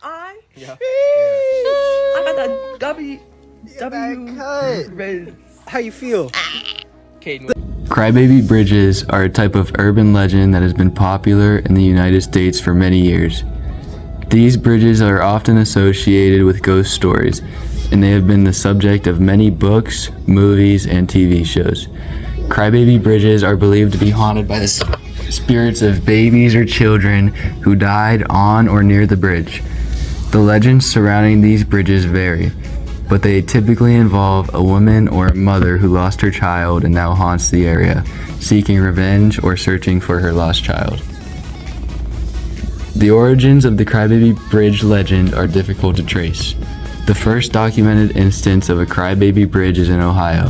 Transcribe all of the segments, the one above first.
I. Yeah. I got that W. How you feel? Caden. Crybaby bridges are a type of urban legend that has been popular in the United States for many years. These bridges are often associated with ghost stories, and they have been the subject of many books, movies, and TV shows. Crybaby bridges are believed to be haunted by the spirits of babies or children who died on or near the bridge. The legends surrounding these bridges vary, but they typically involve a woman or a mother who lost her child and now haunts the area, seeking revenge or searching for her lost child. The origins of the Crybaby Bridge legend are difficult to trace. The first documented instance of a Crybaby Bridge is in Ohio,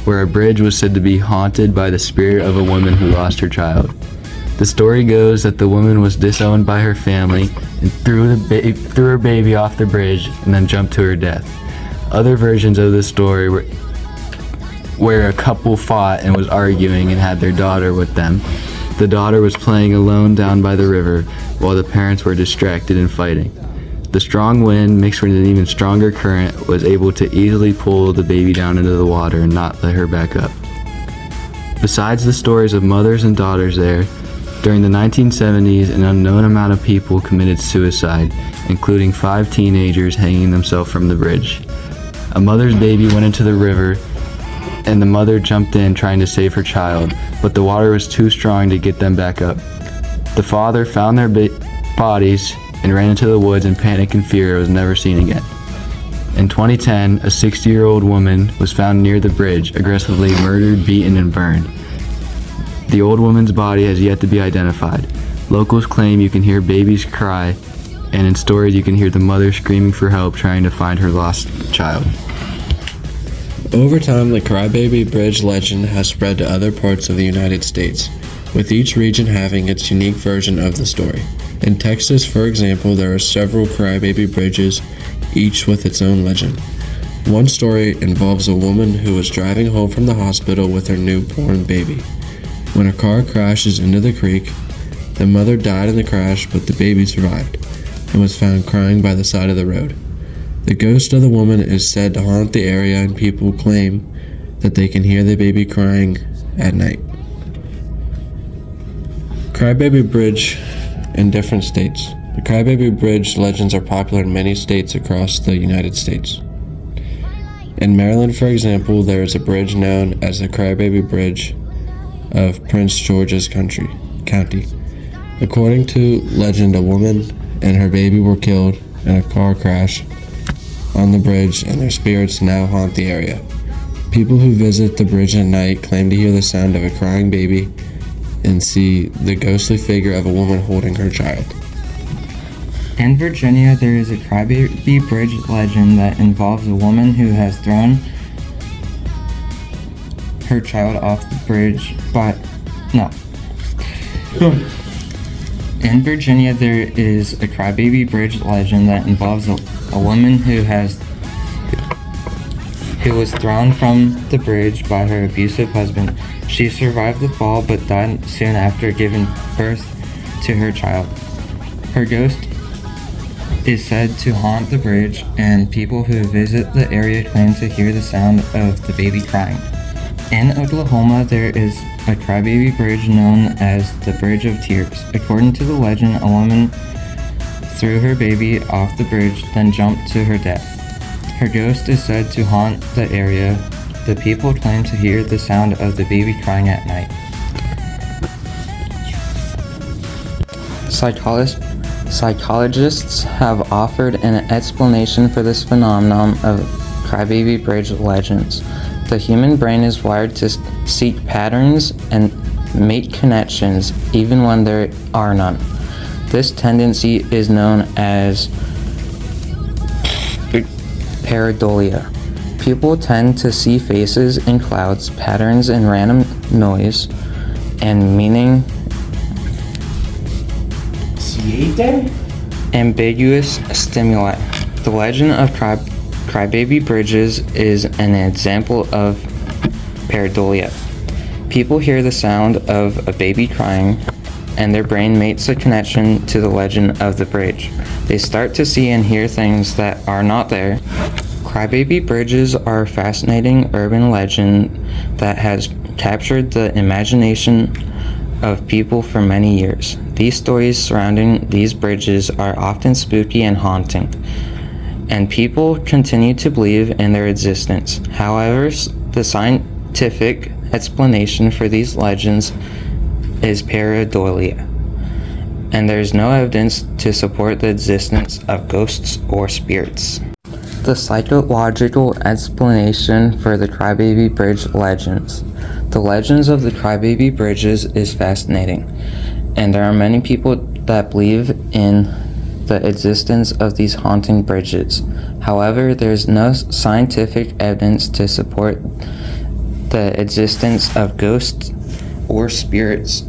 where a bridge was said to be haunted by the spirit of a woman who lost her child. The story goes that the woman was disowned by her family and threw her baby off the bridge and then jumped to her death. Other versions of the story were where a couple fought and was arguing and had their daughter with them. The daughter was playing alone down by the river while the parents were distracted and fighting. The strong wind mixed with an even stronger current was able to easily pull the baby down into the water and not let her back up. Besides the stories of mothers and daughters there, during the 1970s, an unknown amount of people committed suicide, including 5 teenagers hanging themselves from the bridge. A mother's baby went into the river, and the mother jumped in trying to save her child, but the water was too strong to get them back up. The father found their bodies and ran into the woods in panic and fear and was never seen again. In 2010, a 60-year-old woman was found near the bridge, aggressively murdered, beaten, and burned. The old woman's body has yet to be identified. Locals claim you can hear babies cry, and in stories you can hear the mother screaming for help trying to find her lost child. Over time, the Crybaby Bridge legend has spread to other parts of the United States, with each region having its unique version of the story. In Texas, for example, there are several Crybaby bridges, each with its own legend. One story involves a woman who was driving home from the hospital with her newborn baby. When a car crashes into the creek, the mother died in the crash, but the baby survived and was found crying by the side of the road. The ghost of the woman is said to haunt the area, and people claim that they can hear the baby crying at night. Crybaby Bridge in different states. The Crybaby Bridge legends are popular in many states across the United States. In Maryland, for example, there is a bridge known as the Crybaby Bridge of Prince George's County. According to legend, a woman and her baby were killed in a car crash on the bridge, and their spirits now haunt the area. People who visit the bridge at night claim to hear the sound of a crying baby and see the ghostly figure of a woman holding her child. In Virginia, there is a Crybaby Bridge legend that involves a woman who has thrown her child off the bridge, In Virginia, there is a Crybaby Bridge legend that involves a woman who was thrown from the bridge by her abusive husband. She survived the fall but died soon after giving birth to her child. Her ghost is said to haunt the bridge, and people who visit the area claim to hear the sound of the baby crying. In Oklahoma, there is a Crybaby Bridge known as the Bridge of Tears. According to the legend, a woman threw her baby off the bridge, then jumped to her death. Her ghost is said to haunt the area. The people claim to hear the sound of the baby crying at night. Psychologists have offered an explanation for this phenomenon of Crybaby Bridge legends. The human brain is wired to seek patterns and make connections even when there are none. This tendency is known as pareidolia. People tend to see faces in clouds, patterns in random noise, and meaning ambiguous stimuli. The legend of Crybaby Bridges is an example of pareidolia. People hear the sound of a baby crying, and their brain makes a connection to the legend of the bridge. They start to see and hear things that are not there. Crybaby bridges are a fascinating urban legend that has captured the imagination of people for many years. These stories surrounding these bridges are often spooky and haunting, and people continue to believe in their existence. However, the scientific explanation for these legends is pareidolia, and there is no evidence to support the existence of ghosts or spirits. The psychological explanation for the Crybaby Bridge legends. The legends of the Crybaby Bridges is fascinating, and there are many people that believe in the existence of these haunting bridges. However, there is no scientific evidence to support the existence of ghosts or spirits